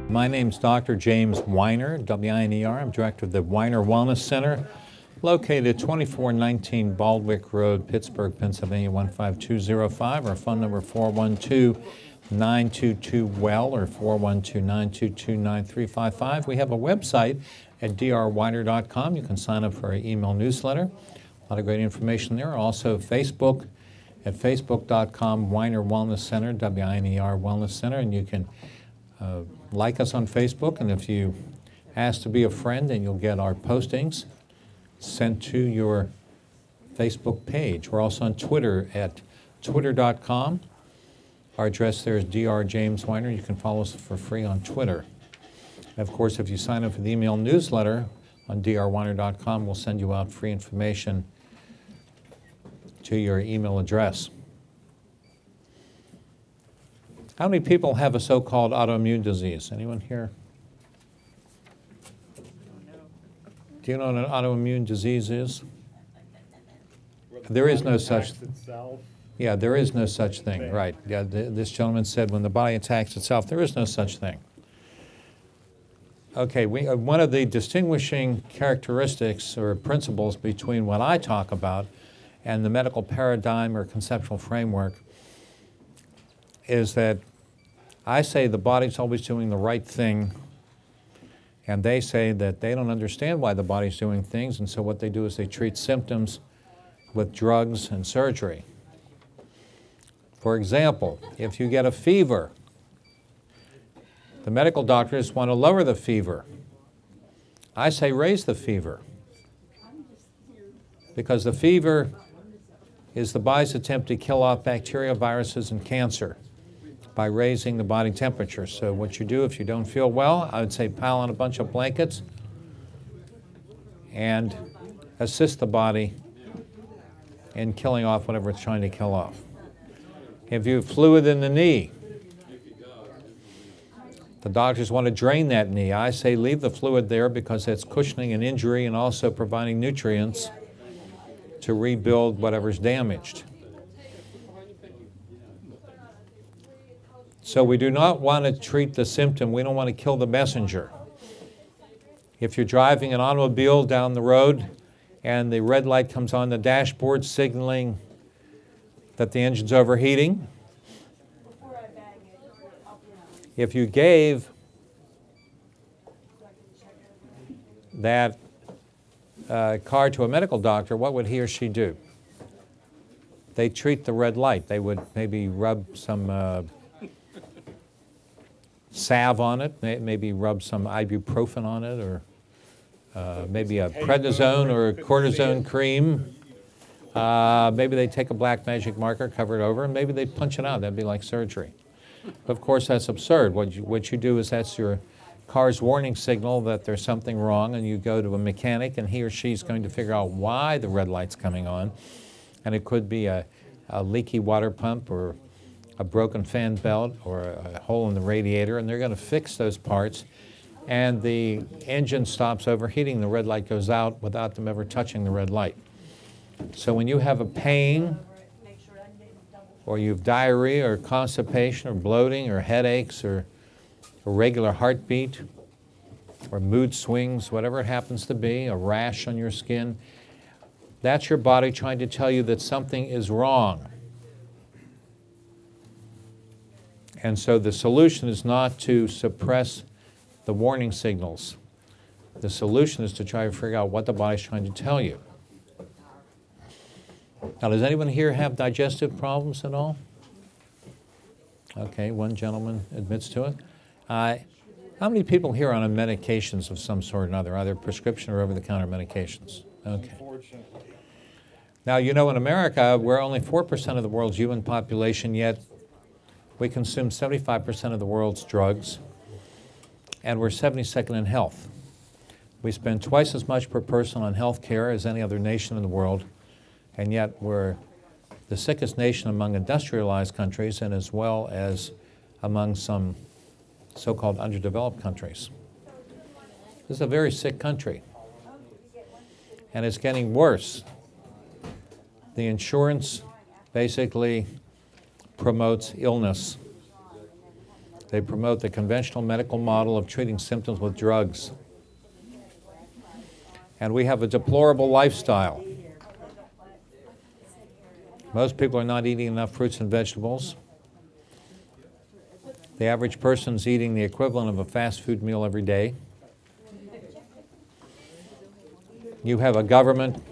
My name's Dr. James Weiner, W-I-N-E-R. I'm director of the Weiner Wellness Center, located at 2419 Baldwick Road, Pittsburgh, Pennsylvania, 15205. Our phone number 412-922-WELL or 412-922-9355. We have a website at drweiner.com. You can sign up for our email newsletter. A lot of great information there. Also Facebook at facebook.com, Weiner Wellness Center, W-I-N-E-R Wellness Center, and you can like us on Facebook, and if you ask to be a friend, then you'll get our postings sent to your Facebook page. We're also on Twitter at twitter.com. Our address there is Dr. James Weiner. You can follow us for free on Twitter. And of course, if you sign up for the email newsletter on drweiner.com, we'll send you out free information to your email address. How many people have a so-called autoimmune disease? Anyone here? Do you know what an autoimmune disease is? There is no such thing. Yeah, there is no such thing, right. Yeah, this gentleman said when the body attacks itself, there is no such thing. Okay, one of the distinguishing characteristics or principles between what I talk about and the medical paradigm or conceptual framework is that I say the body's always doing the right thing, and they say that they don't understand why the body's doing things, and so what they do is they treat symptoms with drugs and surgery. For example, if you get a fever, the medical doctors want to lower the fever. I say raise the fever, because the fever is the body's attempt to kill off bacteria, viruses, and cancer by raising the body temperature. So what you do if you don't feel well, I would say pile on a bunch of blankets and assist the body in killing off whatever it's trying to kill off. If you have fluid in the knee, the doctors want to drain that knee. I say leave the fluid there because it's cushioning an injury and also providing nutrients to rebuild whatever's damaged. So we do not want to treat the symptom. We don't want to kill the messenger. If you're driving an automobile down the road and the red light comes on the dashboard signaling that the engine's overheating, if you gave that car to a medical doctor, what would he or she do? They treat the red light. They would maybe rub some salve on it, maybe rub some ibuprofen on it, or maybe a prednisone or a cortisone cream. Maybe they take a black magic marker, cover it over, and maybe they punch it out. That'd be like surgery. Of course, that's absurd. What you do is that's your car's warning signal that there's something wrong, and you go to a mechanic, and he or she's going to figure out why the red light's coming on. And it could be a leaky water pump or a broken fan belt or a hole in the radiator, and they're going to fix those parts, and the engine stops overheating. The red light goes out without them ever touching the red light. So when you have a pain, or you have diarrhea or constipation or bloating or headaches or irregular heartbeat or mood swings, whatever it happens to be, a rash on your skin, that's your body trying to tell you that something is wrong. And so the solution is not to suppress the warning signals. The solution is to try to figure out what the body's trying to tell you. Now, does anyone here have digestive problems at all? Okay, one gentleman admits to it. How many people here are on medications of some sort or another, either prescription or over-the-counter medications? Okay. Now, you know, in America, we're only 4% of the world's human population, yet we consume 75% of the world's drugs, and we're 72nd in health. We spend twice as much per person on health care as any other nation in the world, and yet we're the sickest nation among industrialized countries and as well as among some so-called underdeveloped countries. This is a very sick country, and it's getting worse. The insurance basically promotes illness. They promote the conventional medical model of treating symptoms with drugs. And we have a deplorable lifestyle. Most people are not eating enough fruits and vegetables. The average person's eating the equivalent of a fast food meal every day. You have a government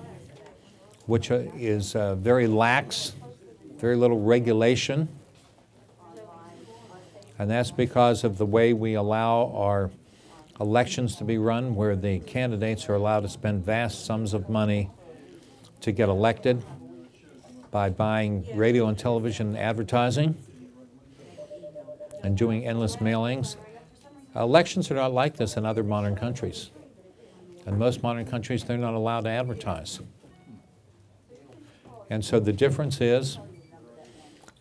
which is very lax, very little regulation. And that's because of the way we allow our elections to be run, where the candidates are allowed to spend vast sums of money to get elected by buying radio and television advertising and doing endless mailings. Elections are not like this in other modern countries. In most modern countries, they're not allowed to advertise. And so the difference is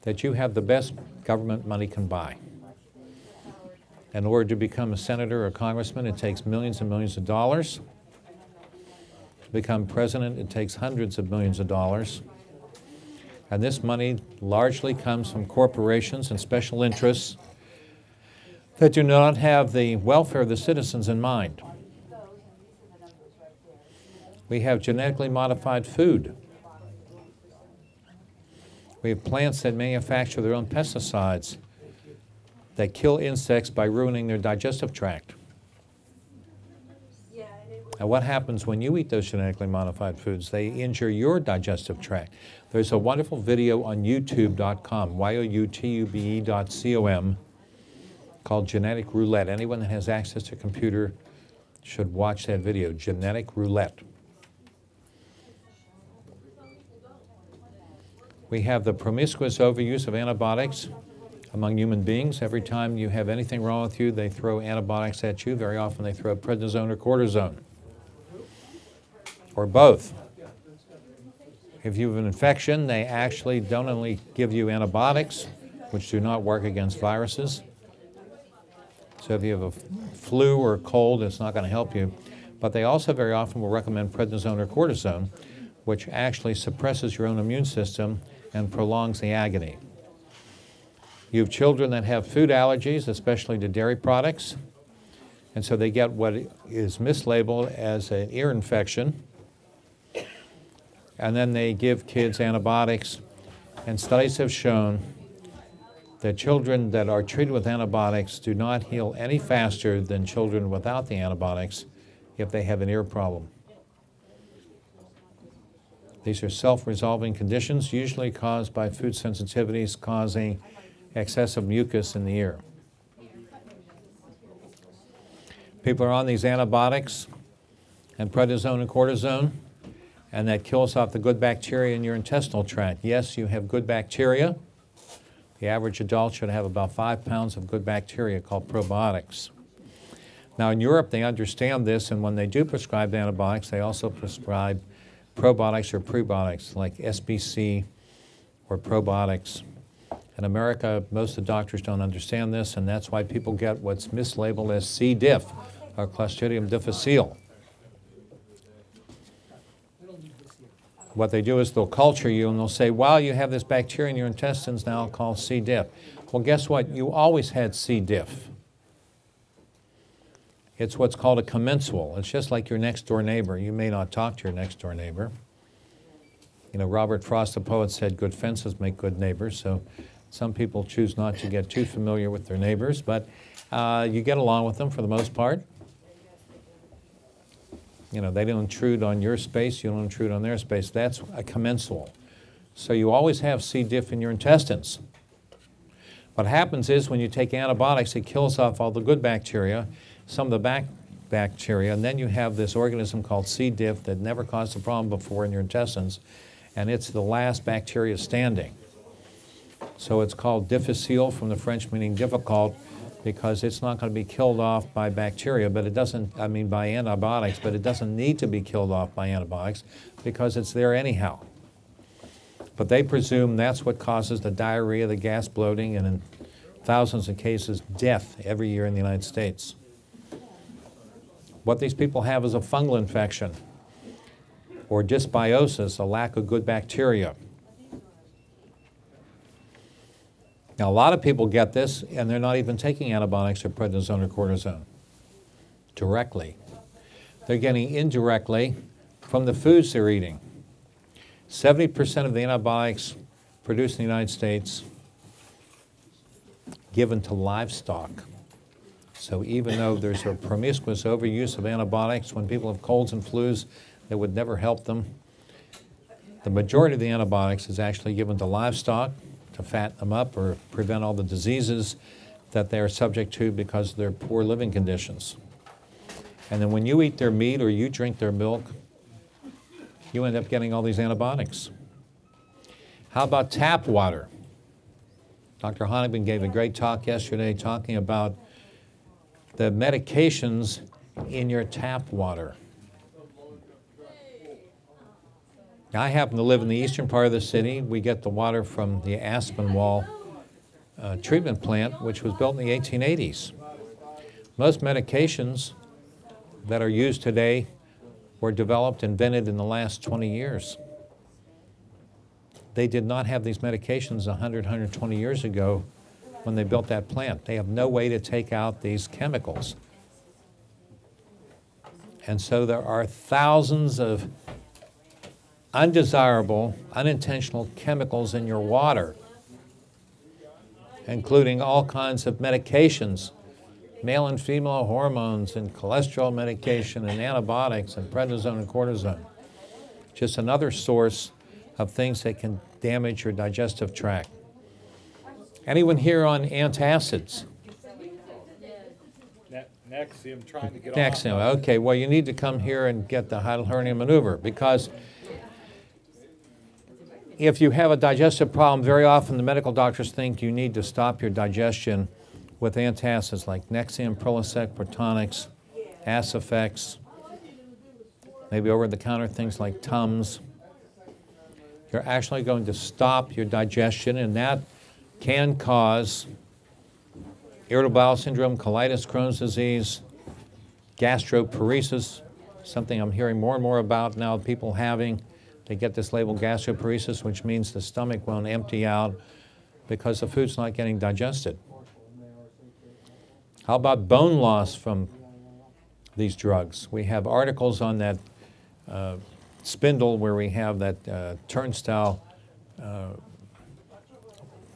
that you have the best government money can buy. In order to become a senator or a congressman, it takes millions and millions of dollars. To become president, it takes hundreds of millions of dollars. And this money largely comes from corporations and special interests that do not have the welfare of the citizens in mind. We have genetically modified food. We have plants that manufacture their own pesticides that kill insects by ruining their digestive tract. And what happens when you eat those genetically modified foods? They injure your digestive tract. There's a wonderful video on youtube.com, youtube.com, called Genetic Roulette. Anyone that has access to a computer should watch that video, Genetic Roulette. We have the promiscuous overuse of antibiotics among human beings. Every time you have anything wrong with you, they throw antibiotics at you. Very often they throw prednisone or cortisone, or both. If you have an infection, they actually don't only give you antibiotics, which do not work against viruses. So if you have a flu or a cold, it's not going to help you. But they also very often will recommend prednisone or cortisone, which actually suppresses your own immune system and prolongs the agony. You have children that have food allergies, especially to dairy products, and so they get what is mislabeled as an ear infection, and then they give kids antibiotics, and studies have shown that children that are treated with antibiotics do not heal any faster than children without the antibiotics if they have an ear problem. These are self-resolving conditions, usually caused by food sensitivities causing excessive mucus in the ear. People are on these antibiotics and prednisone and cortisone, and that kills off the good bacteria in your intestinal tract. Yes, you have good bacteria. The average adult should have about 5 pounds of good bacteria called probiotics. Now in Europe, they understand this, and when they do prescribe antibiotics, they also prescribe probiotics or prebiotics like SBC or probiotics. In America, most of the doctors don't understand this, and that's why people get what's mislabeled as C. diff, or Clostridium difficile. What they do is they'll culture you and they'll say, well, you have this bacteria in your intestines now called C. diff. Well, guess what? You always had C. diff. It's what's called a commensal. It's just like your next door neighbor. You may not talk to your next door neighbor. You know, Robert Frost, the poet, said good fences make good neighbors, so some people choose not to get too familiar with their neighbors, but you get along with them for the most part. You know, they don't intrude on your space, you don't intrude on their space. That's a commensal. So you always have C. diff in your intestines. What happens is when you take antibiotics, it kills off all the good bacteria, some of the bad bacteria, and then you have this organism called C. diff that never caused a problem before in your intestines, and it's the last bacteria standing. So it's called difficile, from the French meaning difficult, because it's not going to be killed off by bacteria, but it doesn't, I mean by antibiotics, but it doesn't need to be killed off by antibiotics because it's there anyhow. But they presume that's what causes the diarrhea, the gas bloating, and in thousands of cases, death every year in the United States. What these people have is a fungal infection or dysbiosis, a lack of good bacteria. Now, a lot of people get this, and they're not even taking antibiotics or prednisone or cortisone directly. They're getting indirectly from the foods they're eating. 70% of the antibiotics produced in the United States given to livestock. So even though there's a promiscuous overuse of antibiotics, when people have colds and flus, that would never help them, the majority of the antibiotics is actually given to livestock to fatten them up or prevent all the diseases that they're subject to because of their poor living conditions. And then when you eat their meat or you drink their milk, you end up getting all these antibiotics. How about tap water? Dr. Honigman gave a great talk yesterday talking about the medications in your tap water. Now, I happen to live in the eastern part of the city. We get the water from the Aspenwall treatment plant, which was built in the 1880s. Most medications that are used today were developed, invented in the last 20 years. They did not have these medications 100, 120 years ago when they built that plant. They have no way to take out these chemicals. And so there are thousands of undesirable, unintentional chemicals in your water, including all kinds of medications, male and female hormones and cholesterol medication and antibiotics and prednisone and cortisone. Just another source of things that can damage your digestive tract. Anyone here on antacids? Nexium, trying to get Nexium, off. okay, well you need to come here and get the hiatal hernia maneuver, because if you have a digestive problem, very often the medical doctors think you need to stop your digestion with antacids like Nexium, Prilosec, Protonix, Acifex, maybe over-the-counter things like Tums. You're actually going to stop your digestion, and that can cause irritable bowel syndrome, colitis, Crohn's disease, gastroparesis, something I'm hearing more and more about now, people having. They get this label gastroparesis, which means the stomach won't empty out because the food's not getting digested. How about bone loss from these drugs? We have articles on that spindle where we have that turnstile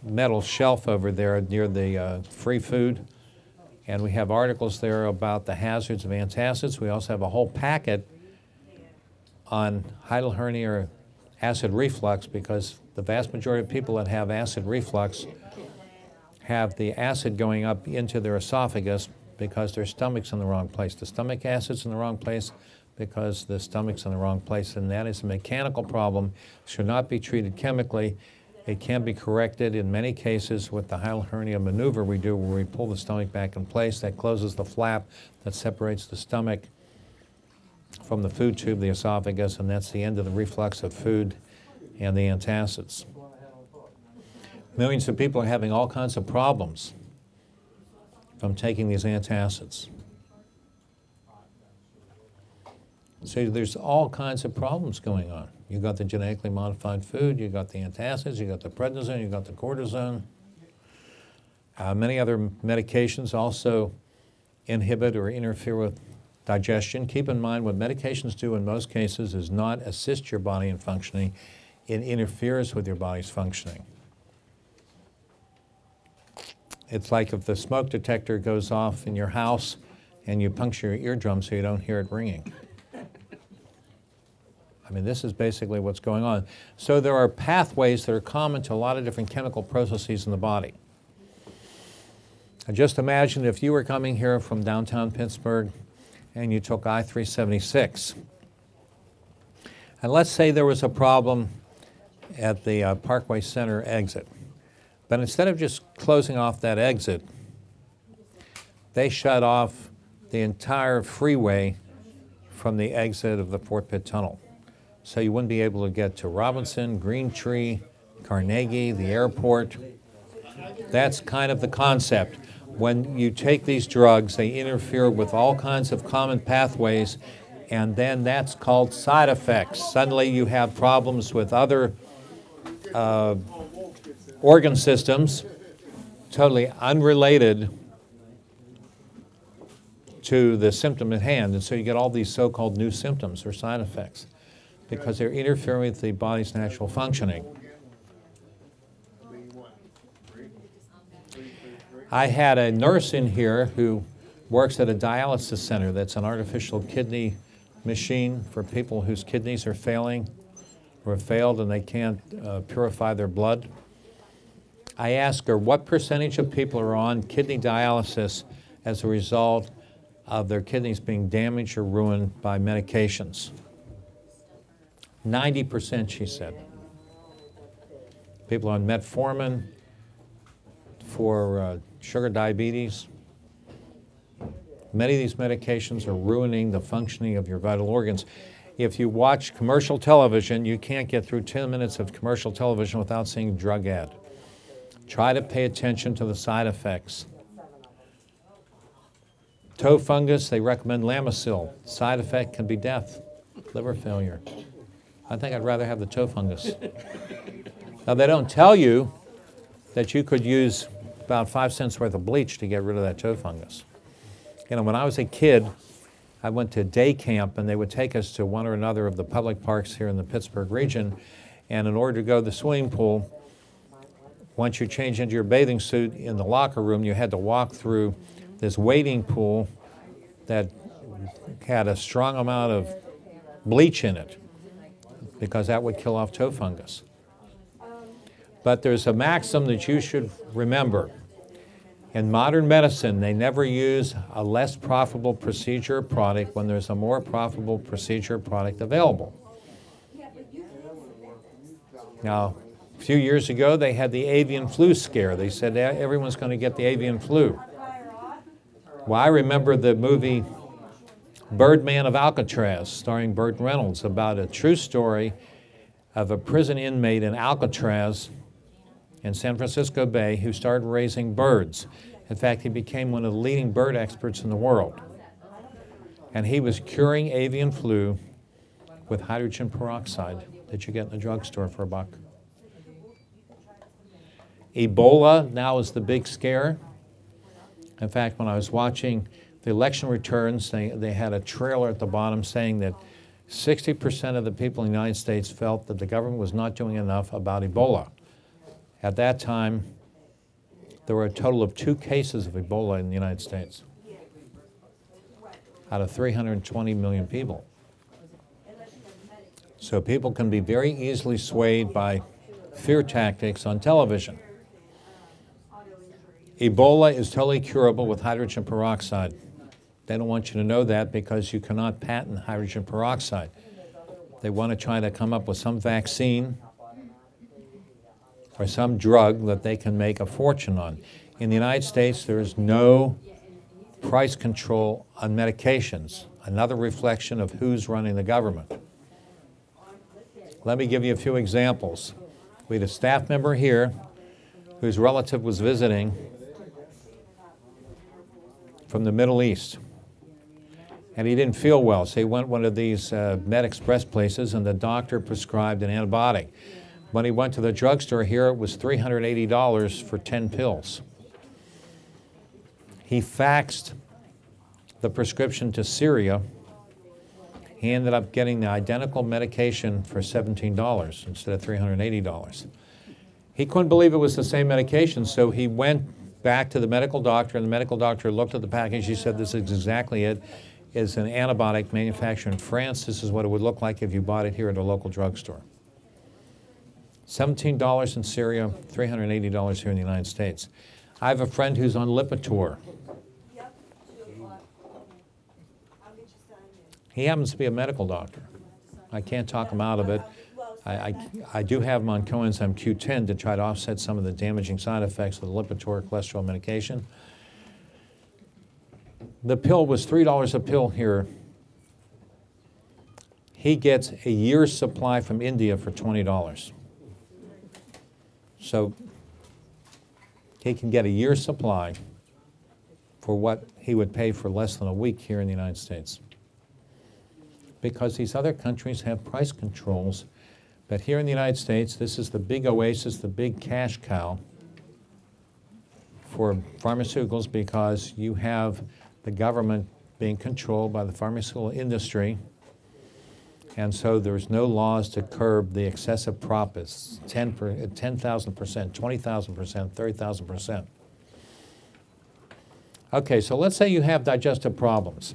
metal shelf over there near the free food. And we have articles there about the hazards of antacids. We also have a whole packet on hiatal hernia or acid reflux, because the vast majority of people that have acid reflux have the acid going up into their esophagus because their stomach's in the wrong place. The stomach acid's in the wrong place because the stomach's in the wrong place, and that is a mechanical problem. Should not be treated chemically. It can be corrected in many cases with the hiatal hernia maneuver we do, where we pull the stomach back in place. That closes the flap that separates the stomach from the food tube, the esophagus, and that's the end of the reflux of food and the antacids. Millions of people are having all kinds of problems from taking these antacids. So there's all kinds of problems going on. You've got the genetically modified food, you've got the antacids, you've got the prednisone, you've got the cortisone. Many other medications also inhibit or interfere with digestion. Keep in mind, what medications do in most cases is not assist your body in functioning, it interferes with your body's functioning. It's like if the smoke detector goes off in your house and you puncture your eardrum so you don't hear it ringing. I mean, this is basically what's going on. So there are pathways that are common to a lot of different chemical processes in the body. And just imagine if you were coming here from downtown Pittsburgh and you took I-376. And let's say there was a problem at the Parkway Center exit. But instead of just closing off that exit, they shut off the entire freeway from the exit of the Fort Pitt Tunnel. So you wouldn't be able to get to Robinson, Green Tree, Carnegie, the airport. That's kind of the concept. When you take these drugs, they interfere with all kinds of common pathways, and then that's called side effects. Suddenly you have problems with other organ systems, totally unrelated to the symptom at hand. And so you get all these so-called new symptoms or side effects because they're interfering with the body's natural functioning. I had a nurse in here who works at a dialysis center that's an artificial kidney machine for people whose kidneys are failing or have failed and they can't purify their blood. I asked her what percentage of people are on kidney dialysis as a result of their kidneys being damaged or ruined by medications. 90%, she said. People on metformin for sugar diabetes. Many of these medications are ruining the functioning of your vital organs. If you watch commercial television, you can't get through 10 minutes of commercial television without seeing a drug ad. Try to pay attention to the side effects. Toe fungus, they recommend Lamisil. Side effect can be death, liver failure. I think I'd rather have the toe fungus. Now, they don't tell you that you could use about 5 cents worth of bleach to get rid of that toe fungus. You know, when I was a kid, I went to day camp, and they would take us to one or another of the public parks here in the Pittsburgh region, and in order to go to the swimming pool, once you change into your bathing suit in the locker room, you had to walk through this wading pool that had a strong amount of bleach in it because that would kill off toe fungus. But there's a maxim that you should remember. In modern medicine, they never use a less profitable procedure or product when there's a more profitable procedure or product available. Now, a few years ago, they had the avian flu scare. They said everyone's going to get the avian flu. Well, I remember the movie Birdman of Alcatraz, starring Burt Reynolds, about a true story of a prison inmate in Alcatraz in San Francisco Bay who started raising birds. In fact, he became one of the leading bird experts in the world. And he was curing avian flu with hydrogen peroxide that you get in the drugstore for $1. Ebola now is the big scare. In fact, when I was watching the election returns, they had a trailer at the bottom saying that 60% of the people in the United States felt that the government was not doing enough about Ebola. At that time, there were a total of 2 cases of Ebola in the United States out of 320 million people. So people can be very easily swayed by fear tactics on television. Ebola is totally curable with hydrogen peroxide. They don't want you to know that because you cannot patent hydrogen peroxide. They want to try to come up with some vaccine or some drug that they can make a fortune on. In the United States, there is no price control on medications, another reflection of who's running the government. Let me give you a few examples. We had a staff member here whose relative was visiting from the Middle East, and he didn't feel well, so he went to one of these Med Express places, and the doctor prescribed an antibiotic. When he went to the drugstore here, it was $380 for 10 pills. He faxed the prescription to Syria. He ended up getting the identical medication for $17 instead of $380. He couldn't believe it was the same medication, so he went back to the medical doctor, and the medical doctor looked at the package. He said, this is exactly it. It's an antibiotic manufactured in France. This is what it would look like if you bought it here at a local drugstore. $17 in Syria, $380 here in the United States. I have a friend who's on Lipitor. He happens to be a medical doctor. I can't talk him out of it. I do have him on coenzyme Q10 to try to offset some of the damaging side effects of the Lipitor cholesterol medication. The pill was $3 a pill here. He gets a year's supply from India for $20. So he can get a year's supply for what he would pay for less than a week here in the United States. Because these other countries have price controls. But here in the United States, this is the big oasis, the big cash cow for pharmaceuticals because you have the government being controlled by the pharmaceutical industry, and so there's no laws to curb the excessive profits, 10,000%, 20,000%, 30,000%. Okay, so let's say you have digestive problems,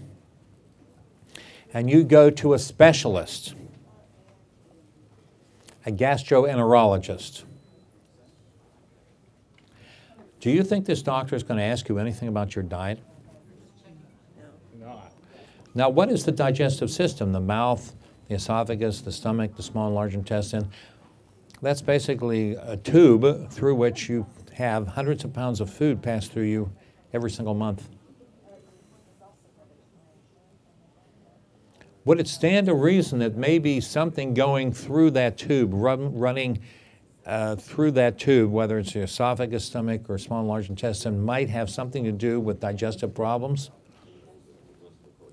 and you go to a specialist, a gastroenterologist. Do you think this doctor is going to ask you anything about your diet? No. Now, what is the digestive system? The mouth, the esophagus, the stomach, the small and large intestine. That's basically a tube through which you have hundreds of pounds of food pass through you every single month. Would it stand to reason that maybe something going through that tube, running through that tube, whether it's the esophagus, stomach, or small and large intestine, might have something to do with digestive problems?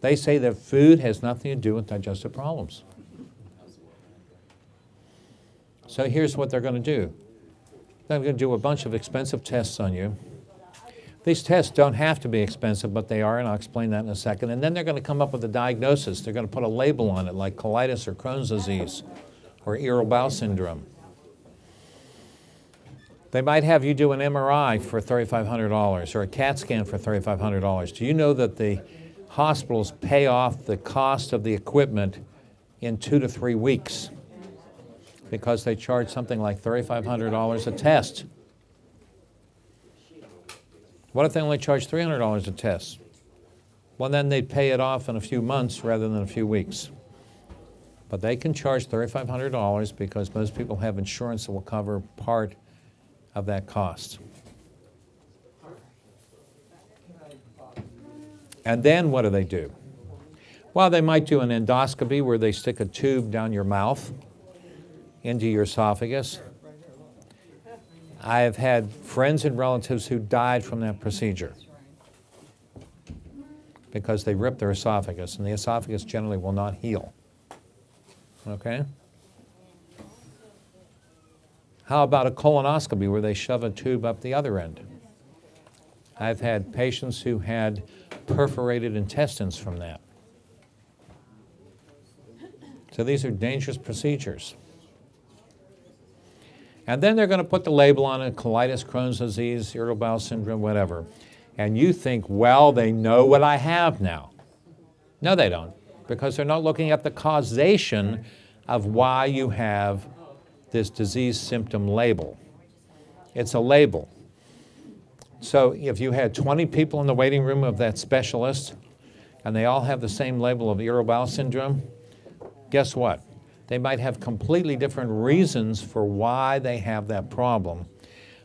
They say that food has nothing to do with digestive problems. So here's what they're going to do. They're going to do a bunch of expensive tests on you. These tests don't have to be expensive, but they are, and I'll explain that in a second. And then they're going to come up with a diagnosis. They're going to put a label on it, like colitis or Crohn's disease or irritable bowel syndrome. They might have you do an MRI for $3,500 or a CAT scan for $3,500. Do you know that the hospitals pay off the cost of the equipment in 2 to 3 weeks because they charge something like $3,500 a test? What if they only charge $300 a test? Well, then they'd pay it off in a few months rather than a few weeks. But they can charge $3,500 because most people have insurance that will cover part of that cost. And then what do? Well, they might do an endoscopy where they stick a tube down your mouth into your esophagus. I have had friends and relatives who died from that procedure because they ripped their esophagus, and the esophagus generally will not heal. Okay? How about a colonoscopy where they shove a tube up the other end? I've had patients who had perforated intestines from that. So these are dangerous procedures. And then they're going to put the label on it, colitis, Crohn's disease, irritable bowel syndrome, whatever. And you think, well, they know what I have now. No, they don't, because they're not looking at the causation of why you have this disease symptom label. It's a label. So if you had 20 people in the waiting room of that specialist and they all have the same label of irritable bowel syndrome, guess what? They might have completely different reasons for why they have that problem,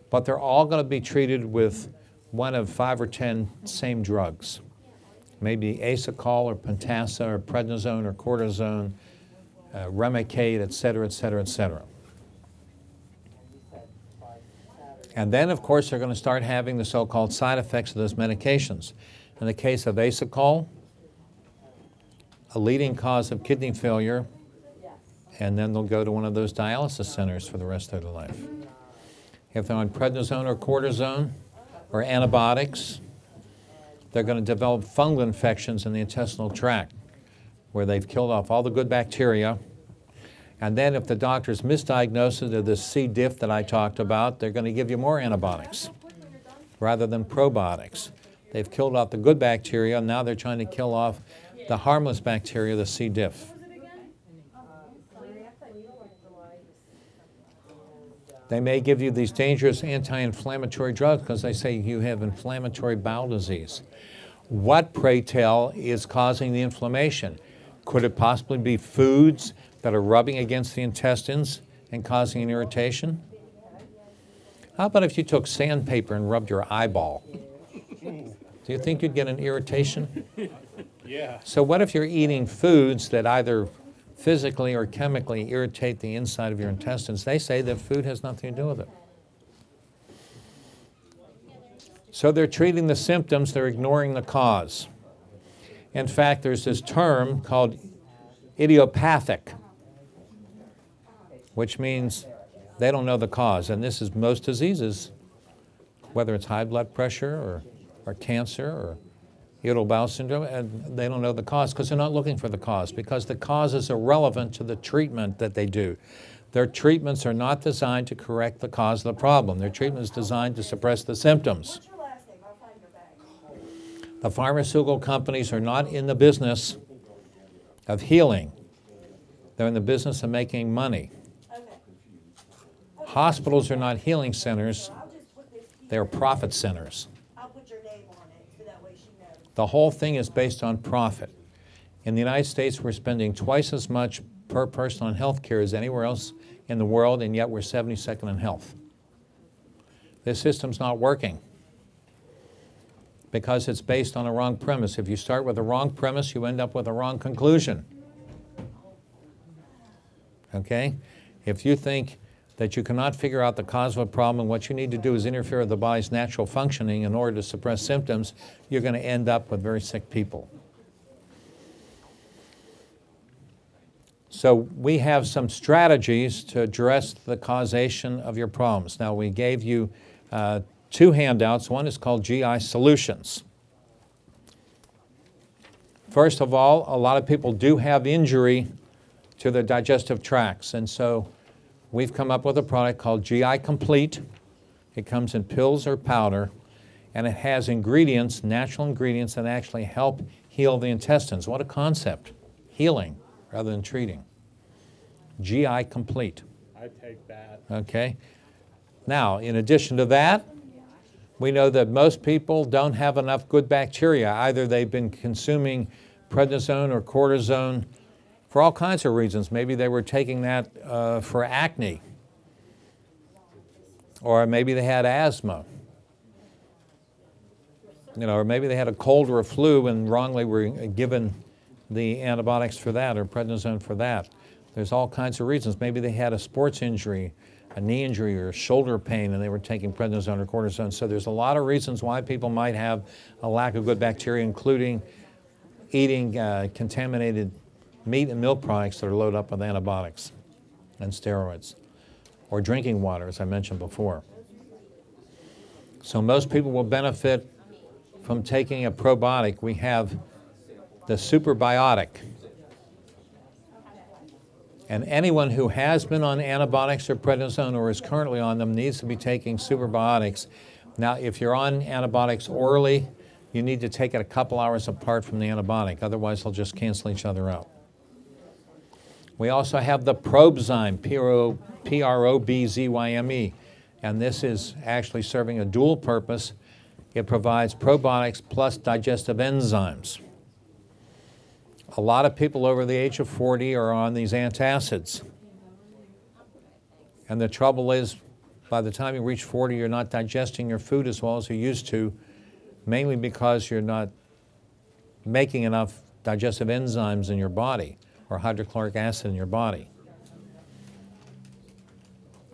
but they're all going to be treated with one of 5 or 10 same drugs. Maybe Acecol or Pentasa or prednisone or cortisone, Remicade, et cetera, et cetera, et cetera. And then, of course, they're going to start having the so-called side effects of those medications. In the case of Acecol, a leading cause of kidney failure, and then they'll go to one of those dialysis centers for the rest of their life. If they're on prednisone or cortisone or antibiotics, they're going to develop fungal infections in the intestinal tract where they've killed off all the good bacteria. And then if the doctor's misdiagnosis of this C. diff that I talked about, they're going to give you more antibiotics rather than probiotics. They've killed off the good bacteria, and now they're trying to kill off the harmless bacteria, the C. diff. They may give you these dangerous anti-inflammatory drugs because they say you have inflammatory bowel disease. What, pray tell, is causing the inflammation? Could it possibly be foods that are rubbing against the intestines and causing an irritation? How about if you took sandpaper and rubbed your eyeball? Do you think you'd get an irritation? Yeah. So what if you're eating foods that either physically or chemically irritate the inside of your intestines? They say that food has nothing to do with it. So they're treating the symptoms, they're ignoring the cause. In fact, there's this term called idiopathic, which means they don't know the cause. And this is most diseases. whether it's high blood pressure or cancer or irritable bowel syndrome, and they don't know the cause because they're not looking for the cause, because the cause is irrelevant to the treatment that they do. Their treatments are not designed to correct the cause of the problem. Their treatment is designed to suppress the symptoms. What's your last name? I'll find your bag. The pharmaceutical companies are not in the business of healing. They're in the business of making money. Okay. Hospitals are not healing centers. I'll just put this here. They're profit centers. I'll put your name on it so that way she knows. The whole thing is based on profit. In the United States, we're spending twice as much per person on health care as anywhere else in the world, and yet we're 72nd in health. This system's not working because it's based on a wrong premise. If you start with a wrong premise, you end up with a wrong conclusion. Okay? If you think that you cannot figure out the cause of a problem and what you need to do is interfere with the body's natural functioning in order to suppress symptoms, you're going to end up with very sick people. So we have some strategies to address the causation of your problems. Now, we gave you 2 handouts. One is called GI Solutions. First of all, a lot of people do have injury to their digestive tracts, and so we've come up with a product called GI Complete. It comes in pills or powder, and it has ingredients, natural ingredients, that actually help heal the intestines. What a concept. Healing rather than treating. GI Complete. I take that. Okay. Now, in addition to that, we know that most people don't have enough good bacteria. Either they've been consuming prednisone or cortisone for all kinds of reasons. Maybe they were taking that for acne, or maybe they had asthma, or maybe they had a cold or a flu and wrongly were given the antibiotics for that or prednisone for that. There's all kinds of reasons. Maybe they had a sports injury, a knee injury, or shoulder pain, and they were taking prednisone or cortisone. So there's a lot of reasons why people might have a lack of good bacteria, including eating contaminated meat and milk products that are loaded up with antibiotics and steroids, or drinking water, as I mentioned before. So most people will benefit from taking a probiotic. We have the Superbiotic. And anyone who has been on antibiotics or prednisone or is currently on them needs to be taking Superbiotics. Now, if you're on antibiotics orally, you need to take it a couple hours apart from the antibiotic. Otherwise, they'll just cancel each other out. We also have the Probzyme, Probzyme, and this is actually serving a dual purpose. It provides probiotics plus digestive enzymes. A lot of people over the age of 40 are on these antacids. And the trouble is, by the time you reach 40, you're not digesting your food as well as you used to, mainly because you're not making enough digestive enzymes in your body or hydrochloric acid in your body.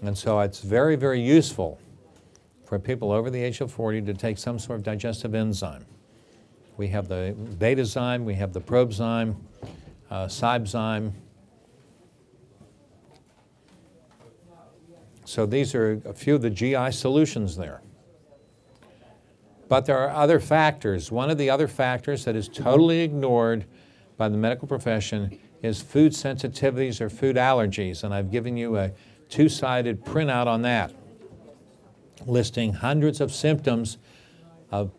And so it's very, very useful for people over the age of 40 to take some sort of digestive enzyme. We have the Betazyme, we have the Probzyme, Cybezyme. So these are a few of the GI solutions there. But there are other factors. One of the other factors that is totally ignored by the medical profession is food sensitivities or food allergies. And I've given you a 2-sided printout on that, listing hundreds of symptoms of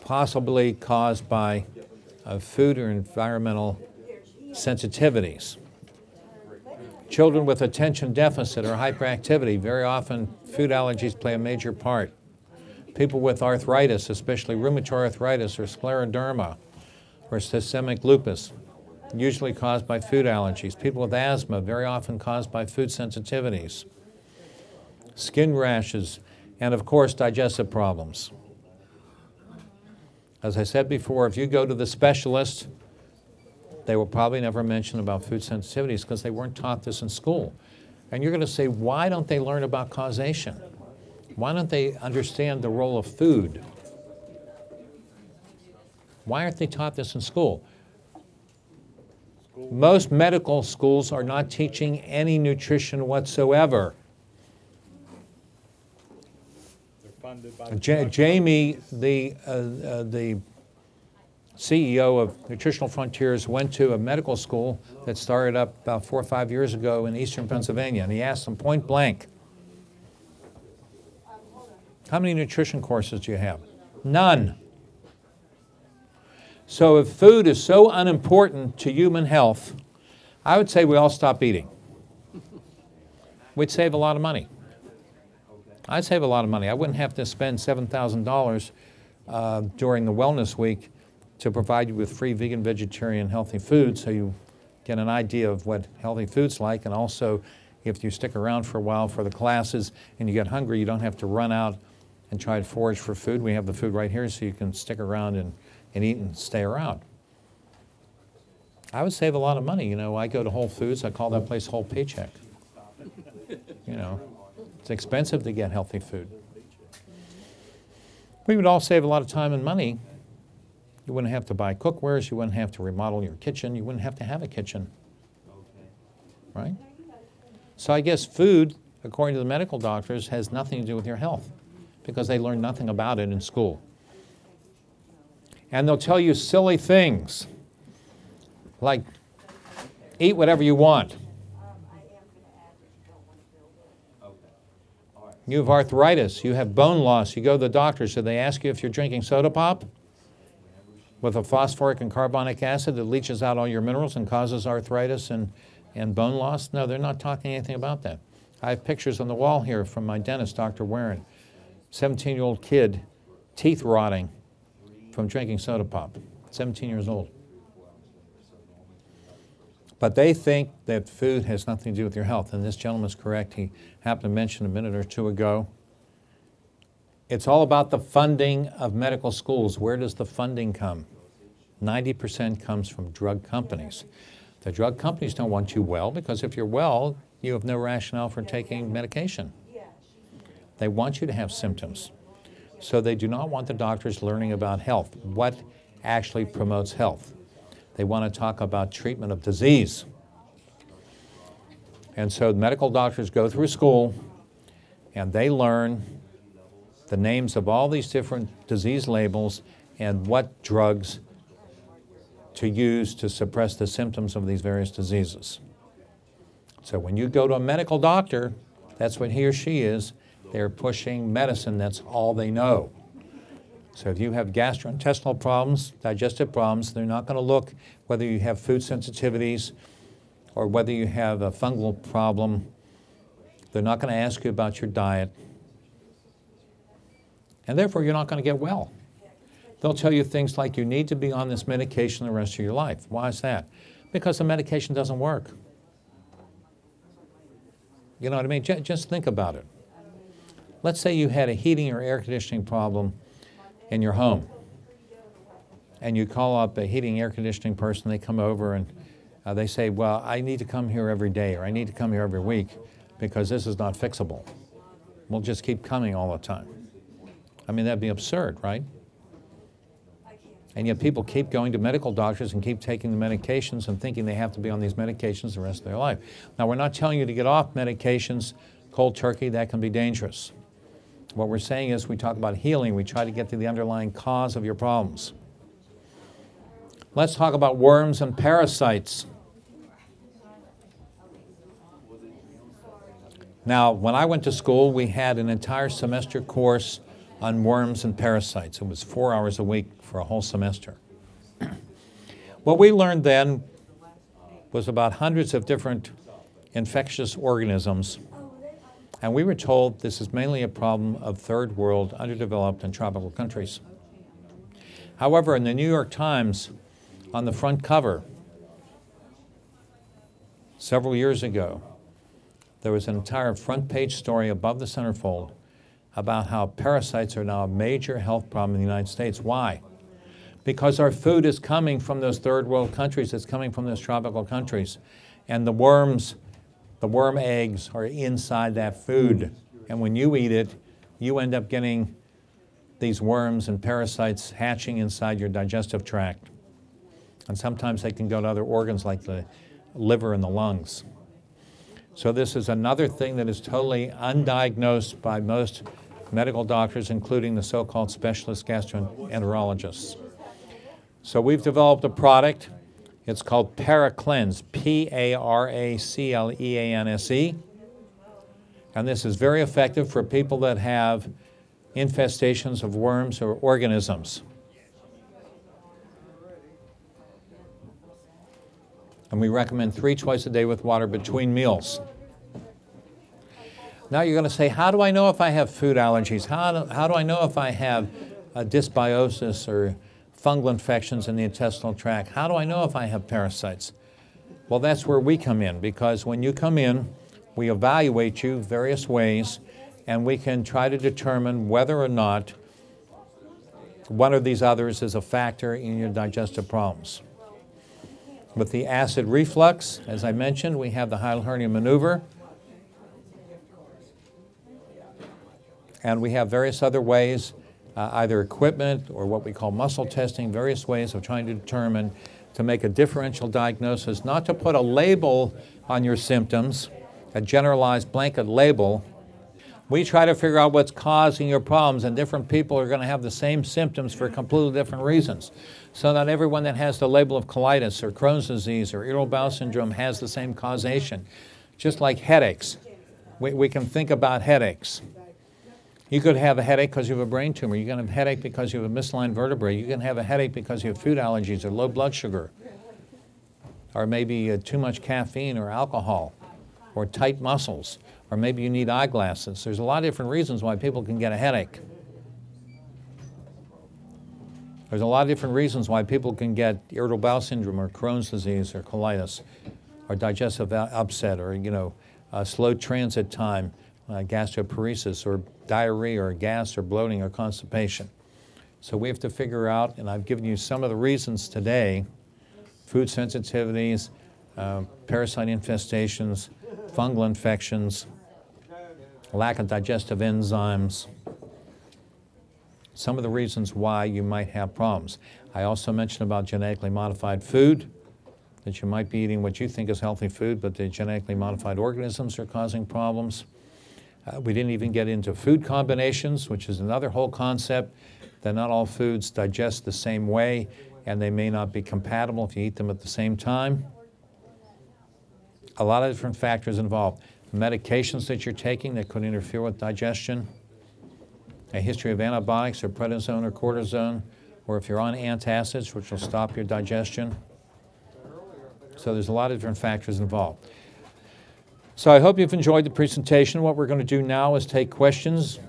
possibly caused by food or environmental sensitivities. Children with attention deficit or hyperactivity, very often food allergies play a major part. People with arthritis, especially rheumatoid arthritis or scleroderma or systemic lupus, usually caused by food allergies. People with asthma, very often caused by food sensitivities. Skin rashes, and of course, digestive problems. As I said before, if you go to the specialist, they will probably never mention about food sensitivities because they weren't taught this in school. And you're going to say, why don't they learn about causation? Why don't they understand the role of food? Why aren't they taught this in school? Most medical schools are not teaching any nutrition whatsoever. funded by the Jamie, the CEO of Nutritional Frontiers, went to a medical school that started up about 4 or 5 years ago in eastern Pennsylvania, and he asked them point blank, how many nutrition courses do you have? None. So if food is so unimportant to human health, I would say we all stop eating. We'd save a lot of money. I'd save a lot of money. I wouldn't have to spend $7,000 during the Wellness Week to provide you with free vegan, vegetarian, healthy food so you get an idea of what healthy food's like. And also, if you stick around for a while for the classes and you get hungry, you don't have to run out and try to forage for food. We have the food right here so you can stick around and eat and stay around. I would save a lot of money. You know, I go to Whole Foods, I call that place Whole Paycheck. You know, it's expensive to get healthy food. We would all save a lot of time and money. You wouldn't have to buy cookwares, you wouldn't have to remodel your kitchen, you wouldn't have to have a kitchen. Right? So I guess food, according to the medical doctors, has nothing to do with your health because they learn nothing about it in school. And they'll tell you silly things like eat whatever you want. You have arthritis, you have bone loss, you go to the doctor, so they ask you if you're drinking soda pop with a phosphoric and carbonic acid that leaches out all your minerals and causes arthritis and bone loss. No, they're not talking anything about that. I have pictures on the wall here from my dentist, Dr. Warren. 17-year-old kid, teeth rotting from drinking soda pop, 17 years old. But they think that food has nothing to do with your health, and this gentleman is correct. He happened to mention a minute or two ago. It's all about the funding of medical schools. Where does the funding come? 90% comes from drug companies. The drug companies don't want you well because if you're well, you have no rationale for taking medication. They want you to have symptoms. So they do not want the doctors learning about health, what actually promotes health. They want to talk about treatment of disease. And so medical doctors go through school and they learn the names of all these different disease labels and what drugs to use to suppress the symptoms of these various diseases. So when you go to a medical doctor, that's what he or she is. They're pushing medicine, that's all they know. So if you have gastrointestinal problems, digestive problems, they're not going to look whether you have food sensitivities or whether you have a fungal problem. They're not going to ask you about your diet. And therefore, you're not going to get well. They'll tell you things like you need to be on this medication the rest of your life. Why is that? Because the medication doesn't work. You know what I mean? Just think about it. Let's say you had a heating or air conditioning problem in your home, and you call up a heating air conditioning person, they come over and they say, well, I need to come here every day or I need to come here every week because this is not fixable. We'll just keep coming all the time. I mean, that'd be absurd, right? And yet people keep going to medical doctors and keep taking the medications and thinking they have to be on these medications the rest of their life. Now, we're not telling you to get off medications cold turkey. That can be dangerous. What we're saying is we talk about healing. We try to get to the underlying cause of your problems. Let's talk about worms and parasites. Now, when I went to school, we had an entire semester course on worms and parasites. It was 4 hours a week for a whole semester. What we learned then was about hundreds of different infectious organisms. And we were told this is mainly a problem of third world, underdeveloped, and tropical countries. However, in the New York Times, on the front cover, several years ago, there was an entire front page story above the centerfold about how parasites are now a major health problem in the United States. Why? Because our food is coming from those third world countries, it's coming from those tropical countries. And the worm eggs are inside that food. And when you eat it, you end up getting these worms and parasites hatching inside your digestive tract. And sometimes they can go to other organs like the liver and the lungs. So this is another thing that is totally undiagnosed by most medical doctors, including the so-called specialist gastroenterologists. So we've developed a product. It's called ParaCleanse, P-A-R-A-C-L-E-A-N-S-E. And this is very effective for people that have infestations of worms or organisms. And we recommend 3 twice a day with water between meals. Now you're going to say, how do I know if I have food allergies? How do I know if I have a dysbiosis or fungal infections in the intestinal tract? How do I know if I have parasites? Well, that's where we come in, because when you come in, we evaluate you various ways, and we can try to determine whether or not one of these others is a factor in your digestive problems. With the acid reflux, as I mentioned, we have the hiatal hernia maneuver. And we have various other ways, either equipment or what we call muscle testing, various ways of trying to determine, to make a differential diagnosis, not to put a label on your symptoms, a generalized blanket label. We try to figure out what's causing your problems, and different people are going to have the same symptoms for completely different reasons. So not everyone that has the label of colitis or Crohn's disease or irritable bowel syndrome has the same causation. Just like headaches. We can think about headaches. You could have a headache because you have a brain tumor. You can have a headache because you have a misaligned vertebrae. You can have a headache because you have food allergies or low blood sugar, or maybe too much caffeine or alcohol, or tight muscles, or maybe you need eyeglasses. There's a lot of different reasons why people can get a headache. There's a lot of different reasons why people can get irritable bowel syndrome or Crohn's disease or colitis or digestive upset or, slow transit time, gastroparesis or diarrhea or gas or bloating or constipation. So we have to figure out, and I've given you some of the reasons today: food sensitivities, parasite infestations, fungal infections, lack of digestive enzymes, some of the reasons why you might have problems. I also mentioned about genetically modified food, that you might be eating what you think is healthy food, but the genetically modified organisms are causing problems. We didn't even get into food combinations, which is another whole concept, that not all foods digest the same way, and they may not be compatible if you eat them at the same time. A lot of different factors involved. Medications that you're taking that could interfere with digestion, a history of antibiotics or prednisone or cortisone, or if you're on antacids, which will stop your digestion. So there's a lot of different factors involved. So I hope you've enjoyed the presentation. What we're going to do now is take questions,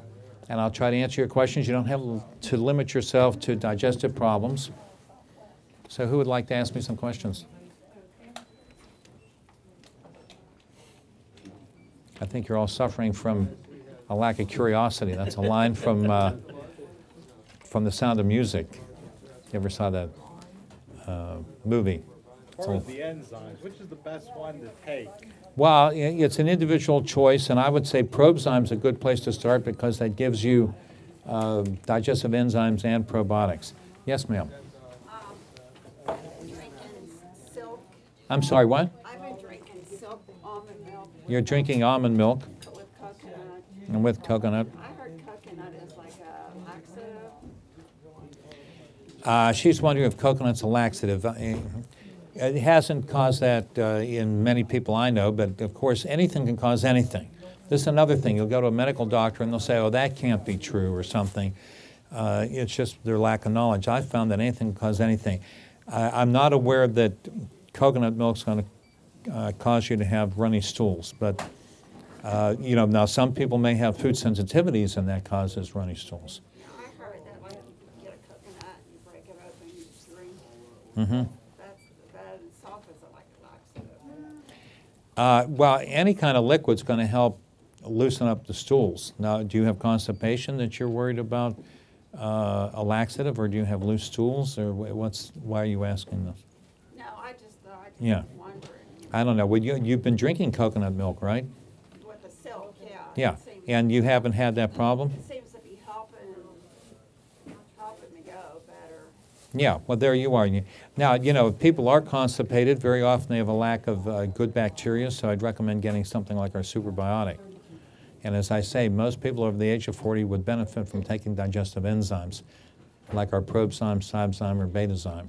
and I'll try to answer your questions. You don't have to limit yourself to digestive problems. So who would like to ask me some questions? I think you're all suffering from a lack of curiosity. That's a line from The Sound of Music. You ever saw that movie? As far as the enzymes, which is the best one to take? Well, it's an individual choice, and I would say Probzyme is a good place to start because that gives you digestive enzymes and probiotics. Yes, ma'am. Drinking silk. I'm sorry, what? I've been drinking silk almond milk You're drinking almond milk with coconut. and with coconut. I heard coconut is like a laxative. She's wondering if coconut's a laxative. It hasn't caused that in many people I know, but of course anything can cause anything. This is another thing. You'll go to a medical doctor and they'll say, oh, that can't be true or something. It's just their lack of knowledge. I've found that anything can cause anything. I'm not aware that coconut milk's going to cause you to have runny stools, but now some people may have food sensitivities and that causes runny stools. I heard that like you get a coconut, you break it open, you just drink. Mm-hmm. That itself is like a laxative. Well, any kind of liquid's going to help loosen up the stools. Now, do you have constipation that you're worried about a laxative, or do you have loose stools, or why are you asking this? No, I just Yeah. wondering. I don't know. Well, you've been drinking coconut milk, right? With the silk, yeah. Yeah. It seems, And you haven't had that problem? it seems to be helping me go better. Yeah, well, there you are. Now, if people are constipated, very often they have a lack of good bacteria, so I'd recommend getting something like our superbiotic. And as I say, most people over the age of 40 would benefit from taking digestive enzymes, like our Probzyme, Cybezyme, or Betazyme.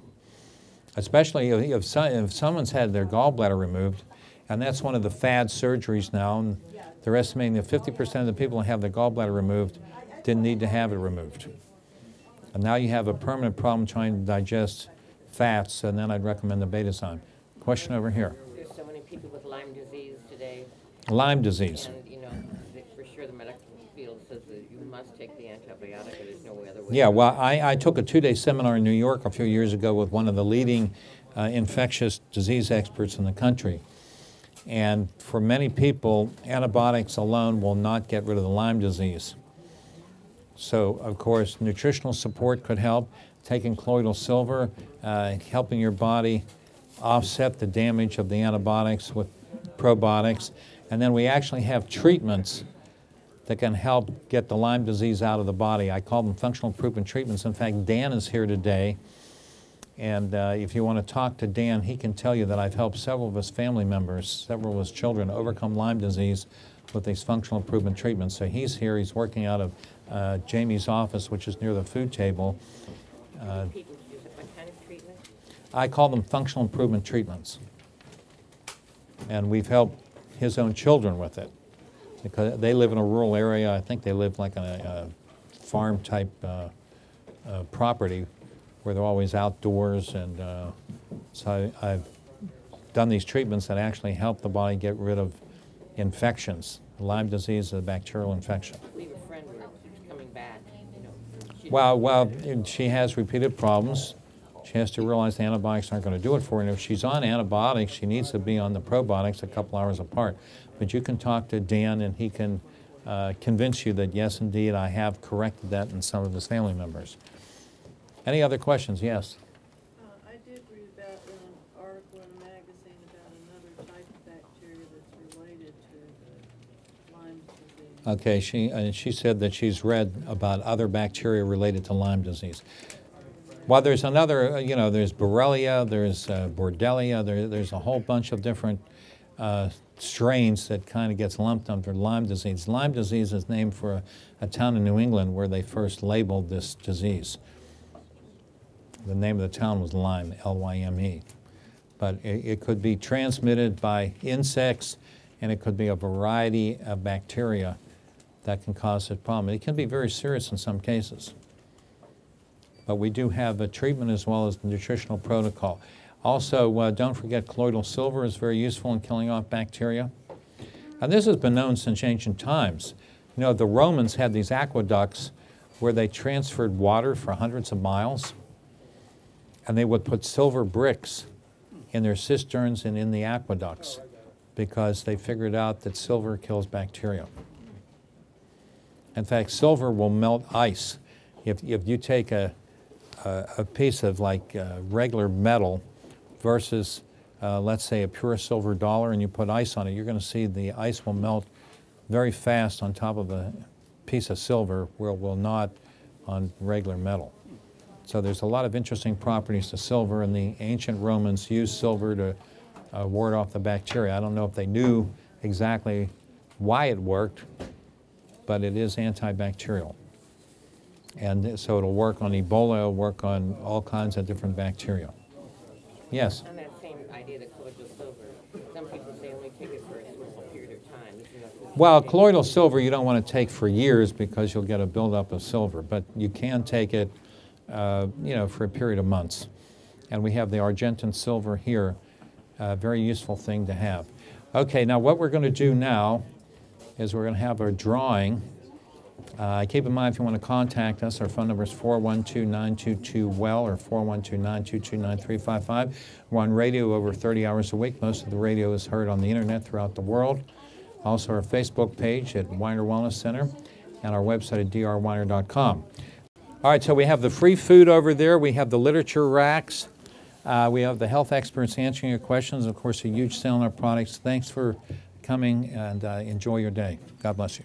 Especially if someone's had their gallbladder removed, and that's one of the fad surgeries now, and they're estimating that 50% of the people who have their gallbladder removed didn't need to have it removed. And now you have a permanent problem trying to digest fats, and then I'd recommend the Betazyme. Question over here. There's so many people with Lyme disease today. Lyme disease. And, you know, for sure the medical field says that you must take the antibiotic or there's no other way. Yeah, well, I took a 2-day seminar in New York a few years ago with one of the leading infectious disease experts in the country. And for many people, antibiotics alone will not get rid of the Lyme disease. So, of course, nutritional support could help. Taking colloidal silver, helping your body offset the damage of the antibiotics with probiotics. And then we actually have treatments that can help get the Lyme disease out of the body. I call them functional improvement treatments. In fact, Dan is here today. And if you want to talk to Dan, he can tell you that I've helped several of his family members, several of his children, overcome Lyme diseise with these functional improvement treatments. So he's here. He's working out of Jamie's office, which is near the food table. What kind of treatment? I call them functional improvement treatments. And we've helped his own children with it, because they live in a rural area. I think they live like in a farm-type property where they're always outdoors. And so I've done these treatments that actually help the body get rid of infections. Lyme disease is a bacterial infection. We have a friend who keeps coming back. You know, Well, she has repeated problems. She has to realize the antibiotics aren't going to do it for her. And if she's on antibiotics, she needs to be on the probiotics a couple hours apart. But you can talk to Dan, and he can convince you that, yes, indeed, I have corrected that in some of his family members. Any other questions? Yes? I did read about an article in a magazine about another type of bacteria that's related to the Lyme disease. Okay, she said that she's read about other bacteria related to Lyme disease. Well, there's another, there's Borrelia, there's Borrelia, there's a whole bunch of different strains that kind of gets lumped under Lyme disease. Lyme disease is named for a town in New England where they first labeled this disease. The name of the town was Lyme, L-Y-M-E. But it could be transmitted by insects, and it could be a variety of bacteria that can cause this problem. It can be very serious in some cases. But we do have a treatment as well as the nutritional protocol. Also, don't forget colloidal silver is very useful in killing off bacteria. And this has been known since ancient times. You know, the Romans had these aqueducts where they transferred water for hundreds of miles, and they would put silver bricks in their cisterns and in the aqueducts because they figured out that silver kills bacteria. In fact, silver will melt ice. If you take a piece of like regular metal versus, let's say, a pure silver dollar, and you put ice on it, you're going to see the ice will melt very fast on top of a piece of silver, where it will not on regular metal. So there's a lot of interesting properties to silver, and the ancient Romans used silver to ward off the bacteria. I don't know if they knew exactly why it worked, but it is antibacterial. And so it'll work on Ebola, it'll work on all kinds of different bacteria. Yes? on that same idea, the colloidal silver, some people say only take it for a small period of time. This is not- Well, colloidal silver you don't want to take for years because you'll get a buildup of silver, but you can take it for a period of months. And we have the Argentine silver here, a very useful thing to have. Okay, now what we're going to do now is we're going to have a drawing. Keep in mind, if you want to contact us, our phone number is 412-922-WELL or 412-922-9355. We're on radio over 30 hours a week. Most of the radio is heard on the internet throughout the world. Also our Facebook page at Weiner Wellness Center and our website at drweiner.com. All right, so we have the free food over there. We have the literature racks. We have the health experts answering your questions. Of course, a huge sale on our products. Thanks for coming, and enjoy your day. God bless you.